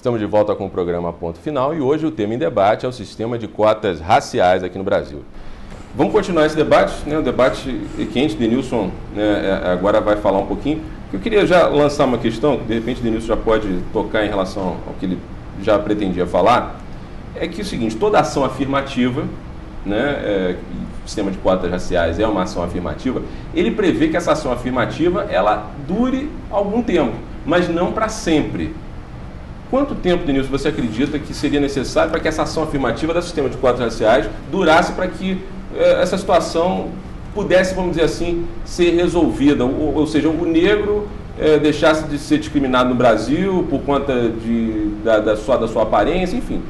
Estamos de volta com o programa Ponto Final e hoje o tema em debate é o sistema de cotas raciais aqui no Brasil. Vamos continuar esse debate, né? O debate quente. Denilson, né, agora vai falar um pouquinho. Eu queria já lançar uma questão, que de repente o Denilson já pode tocar em relação ao que ele já pretendia falar, é que é o seguinte, toda ação afirmativa, né, o sistema de cotas raciais é uma ação afirmativa, ele prevê que essa ação afirmativa ela dure algum tempo, mas não para sempre. Quanto tempo, Denilson, você acredita que seria necessário para que essa ação afirmativa do sistema de cotas raciais durasse para que essa situação pudesse, vamos dizer assim, ser resolvida? Ou seja, o negro deixasse de ser discriminado no Brasil por conta da sua aparência, enfim.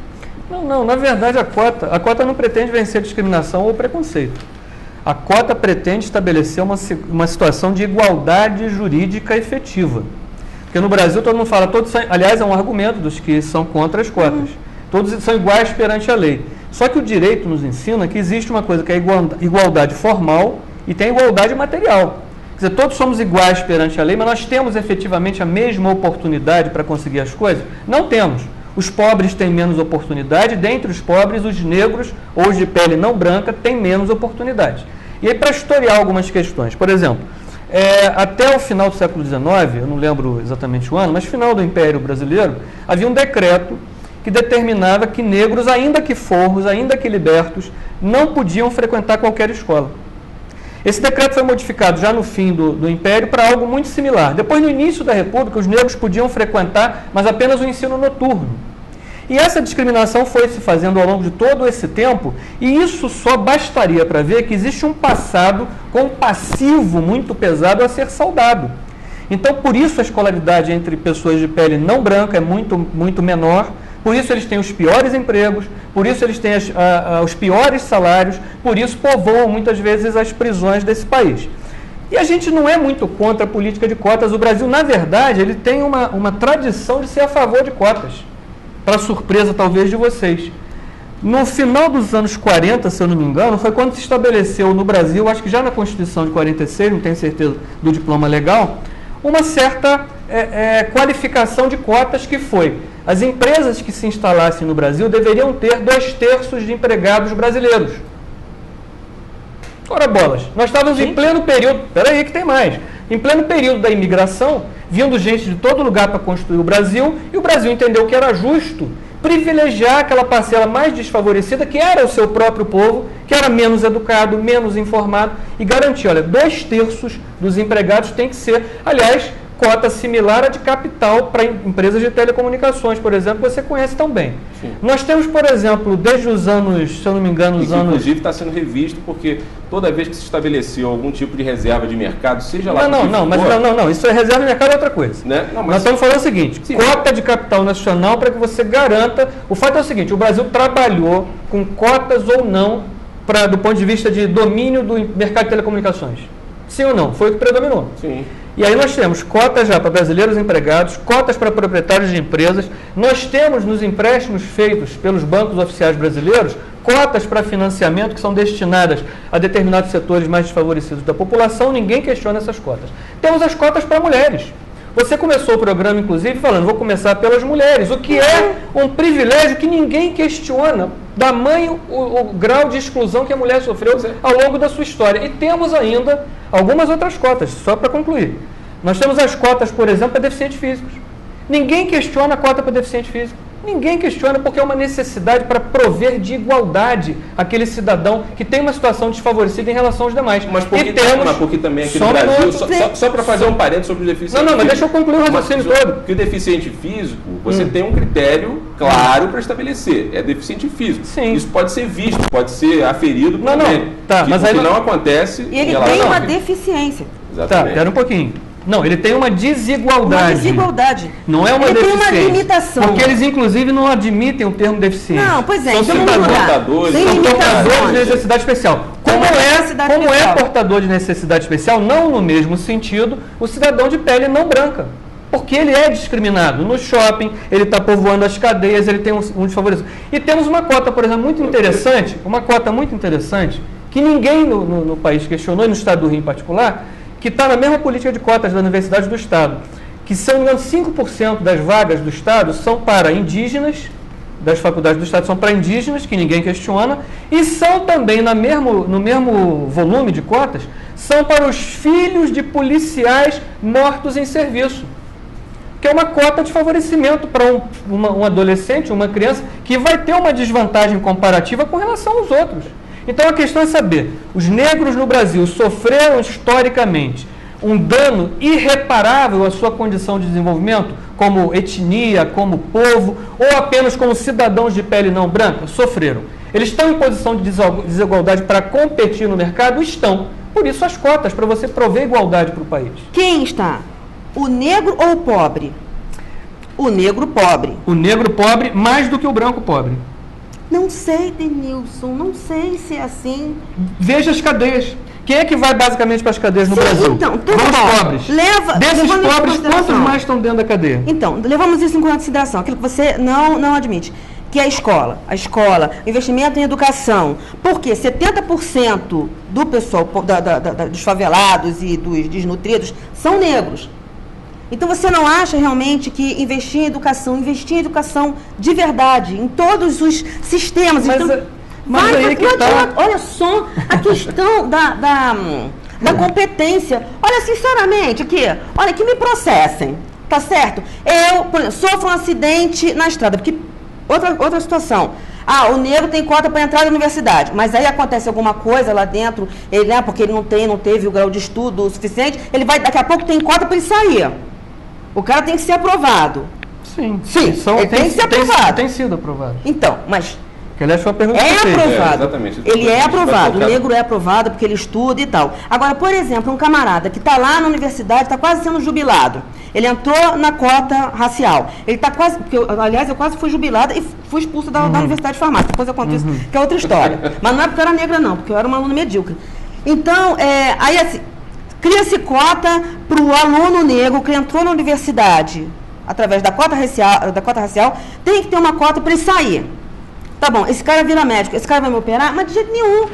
Não, na verdade a cota não pretende vencer a discriminação ou preconceito. A cota pretende estabelecer uma situação de igualdade jurídica efetiva. Porque no Brasil todo mundo fala, aliás, é um argumento dos que são contra as cotas. Todos são iguais perante a lei. Só que o direito nos ensina que existe uma coisa que é a igualdade formal e tem a igualdade material. Quer dizer, todos somos iguais perante a lei, mas nós temos efetivamente a mesma oportunidade para conseguir as coisas? Não temos. Os pobres têm menos oportunidade, dentre os pobres, os negros ou os de pele não branca têm menos oportunidade. E aí, para historiar algumas questões, por exemplo, até o final do século XIX, eu não lembro exatamente o ano, mas final do Império Brasileiro, havia um decreto que determinava que negros, ainda que forros, ainda que libertos, não podiam frequentar qualquer escola. Esse decreto foi modificado já no fim do Império para algo muito similar. Depois, no início da República, os negros podiam frequentar, mas apenas o ensino noturno. E essa discriminação foi se fazendo ao longo de todo esse tempo, e isso só bastaria para ver que existe um passado com um passivo muito pesado a ser saudado. Então, por isso a escolaridade entre pessoas de pele não branca é muito menor, por isso eles têm os piores empregos, por isso eles têm os piores salários, por isso povoam muitas vezes as prisões desse país. E a gente não é muito contra a política de cotas. O Brasil, na verdade, ele tem uma tradição de ser a favor de cotas, para surpresa talvez de vocês. No final dos anos 40, se eu não me engano, foi quando se estabeleceu no Brasil, acho que já na Constituição de 46, não tenho certeza do diploma legal, uma certa qualificação de cotas que foi: as empresas que se instalassem no Brasil deveriam ter 2/3 de empregados brasileiros. Ora bolas, nós estávamos em pleno período, peraí que tem mais, em pleno período da imigração, vindo gente de todo lugar para construir o Brasil, e o Brasil entendeu que era justo privilegiar aquela parcela mais desfavorecida, que era o seu próprio povo, que era menos educado, menos informado, e garantir, olha, 2/3 dos empregados tem que ser, aliás, cota similar à de capital para empresas de telecomunicações, por exemplo, que você conhece tão bem. Sim. Nós temos, por exemplo, desde os anos, se eu não me engano, inclusive está sendo revisto, porque toda vez que se estabeleceu algum tipo de reserva de mercado, seja lá... Não, isso é reserva de mercado é outra coisa. Né? Não, mas... Nós estamos falando o seguinte, cota de capital nacional para que você garanta... O fato é o seguinte, o Brasil trabalhou com cotas ou não, do ponto de vista de domínio do mercado de telecomunicações. Sim ou não? Foi o que predominou. Sim. E aí nós temos cotas já para brasileiros empregados, cotas para proprietários de empresas, nós temos nos empréstimos feitos pelos bancos oficiais brasileiros, cotas para financiamento que são destinadas a determinados setores mais desfavorecidos da população, ninguém questiona essas cotas. Temos as cotas para mulheres. Você começou o programa, inclusive, falando, vou começar pelas mulheres, o que é um privilégio que ninguém questiona, tamanho o grau de exclusão que a mulher sofreu ao longo da sua história. E temos ainda algumas outras cotas, só para concluir. Nós temos as cotas, por exemplo, para deficientes físicos. Ninguém questiona a cota para deficiente físico. Ninguém questiona porque é uma necessidade para prover de igualdade aquele cidadão que tem uma situação desfavorecida em relação aos demais. Mas porque também aqui no Brasil, só para fazer um parênteses sobre o deficiente físico. Não, mas deixa eu concluir o raciocínio todo. Porque o deficiente físico, você tem um critério claro para estabelecer. É deficiente físico. Sim. Isso pode ser visto, pode ser aferido por ele. Tá, mas aí não acontece. E ele tem uma deficiência. Exatamente. Tá, espera um pouquinho. Não, ele tem uma desigualdade. Uma desigualdade. Não é uma ele deficiência. Tem uma limitação. Porque eles, inclusive, não admitem o termo deficiência. Não, pois é. São portadores de necessidade especial. Como é portador de necessidade especial, não no mesmo sentido, o cidadão de pele não branca. Porque ele é discriminado. No shopping, ele está povoando as cadeias, ele tem um desfavorecido. E temos uma cota, por exemplo, muito interessante, que ninguém no país questionou, e no estado do Rio em particular, que está na mesma política de cotas da Universidade do Estado, que, se não me engano, 5% das vagas do Estado são para indígenas, das faculdades do Estado são para indígenas, que ninguém questiona, e são também, no mesmo volume de cotas, são para os filhos de policiais mortos em serviço. Que é uma cota de favorecimento para um adolescente, uma criança, que vai ter uma desvantagem comparativa com relação aos outros. Então a questão é saber, os negros no Brasil sofreram historicamente um dano irreparável à sua condição de desenvolvimento, como etnia, como povo, ou apenas como cidadãos de pele não branca? Sofreram. Eles estão em posição de desigualdade para competir no mercado? Estão. Por isso as cotas, para você prover igualdade para o país. Quem está? O negro ou o pobre? O negro pobre. O negro pobre mais do que o branco pobre. Não sei, Denilson, não sei se é assim. Veja as cadeias. Quem é que vai basicamente para as cadeias no Sim, Brasil? Então, os pobres. Desses pobres, quantos mais estão dentro da cadeia? Então, levamos isso em consideração, aquilo que você não admite, que é a escola, investimento em educação. Porque 70% do pessoal, dos favelados e dos desnutridos, são negros. Então, você não acha realmente que investir em educação de verdade, em todos os sistemas... Mas aí que tá. Olha só a questão da competência. Olha, sinceramente, olha, que me processem, tá certo? Eu, por exemplo, sofro um acidente na estrada, porque outra situação. O negro tem cota para entrar na universidade, mas aí acontece alguma coisa lá dentro, porque ele não teve o grau de estudo suficiente, daqui a pouco tem cota para ele sair. O cara tem que ser aprovado. Sim. Ele tem que ser aprovado. Tem sido aprovado. Então, mas... Que, aliás, foi uma pergunta é aprovado. Exatamente. Ele é aprovado. O negro é aprovado porque ele estuda e tal. Agora, por exemplo, um camarada que está lá na universidade, está quase sendo jubilado. Ele entrou na cota racial. Ele está quase... aliás, eu quase fui jubilada e fui expulsa da Universidade de Farmácia. Depois eu conto isso, que é outra história. Mas não é porque eu era negra, não. Porque eu era uma aluna medíocre. Então, aí assim, cria-se cota para o aluno negro que entrou na universidade através da cota racial, tem que ter uma cota para ele sair. Tá bom, esse cara vira médico, esse cara vai me operar, mas de jeito nenhum.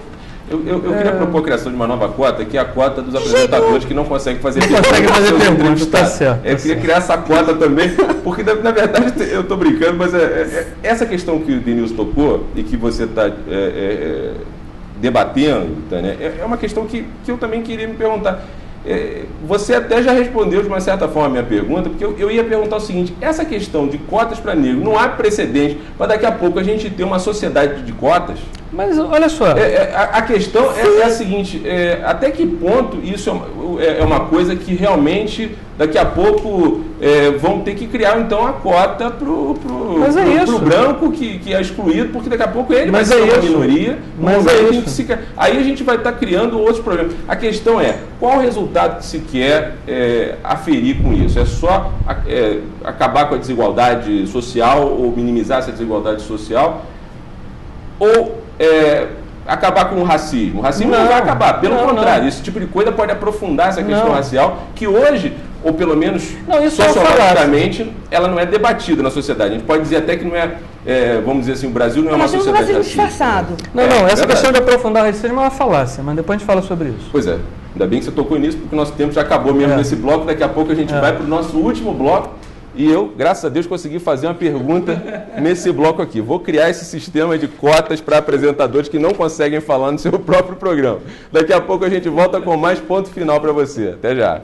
Eu queria propor a criação de uma nova cota, que é a cota dos apresentadores que não conseguem fazer perguntas. Tá certo. Eu queria criar essa cota também, porque na verdade eu estou brincando, mas essa questão que o Denilson tocou e que você está debatendo, Tânia, é uma questão que eu também queria me perguntar. Você até já respondeu de uma certa forma a minha pergunta, porque eu ia perguntar o seguinte: essa questão de cotas para negro, não há precedente para daqui a pouco a gente ter uma sociedade de cotas? Mas olha só, a questão é a seguinte: até que ponto isso é uma coisa que realmente daqui a pouco vão ter que criar então a cota pro branco que é excluído, porque daqui a pouco ele vai ser uma minoria. Aí a gente vai estar criando outros problemas. A questão é: qual o resultado que se quer aferir com isso? É só acabar com a desigualdade social ou minimizar essa desigualdade social? Ou acabar com o racismo? O racismo não vai acabar, pelo contrário, esse tipo de coisa pode aprofundar essa questão racial, que hoje, ou pelo menos sociologicamente, ela não é debatida na sociedade. A gente pode dizer até que não vamos dizer assim, o Brasil não é uma sociedade racista. Disfarçado. Essa questão de aprofundar o racismo é uma falácia, mas depois a gente fala sobre isso. Pois é, ainda bem que você tocou nisso, porque o nosso tempo já acabou mesmo nesse bloco. Daqui a pouco a gente vai para o nosso último bloco. E eu, graças a Deus, consegui fazer uma pergunta nesse bloco aqui. Vou criar esse sistema de cotas para apresentadores que não conseguem falar no seu próprio programa. Daqui a pouco a gente volta com mais ponto final para você. Até já.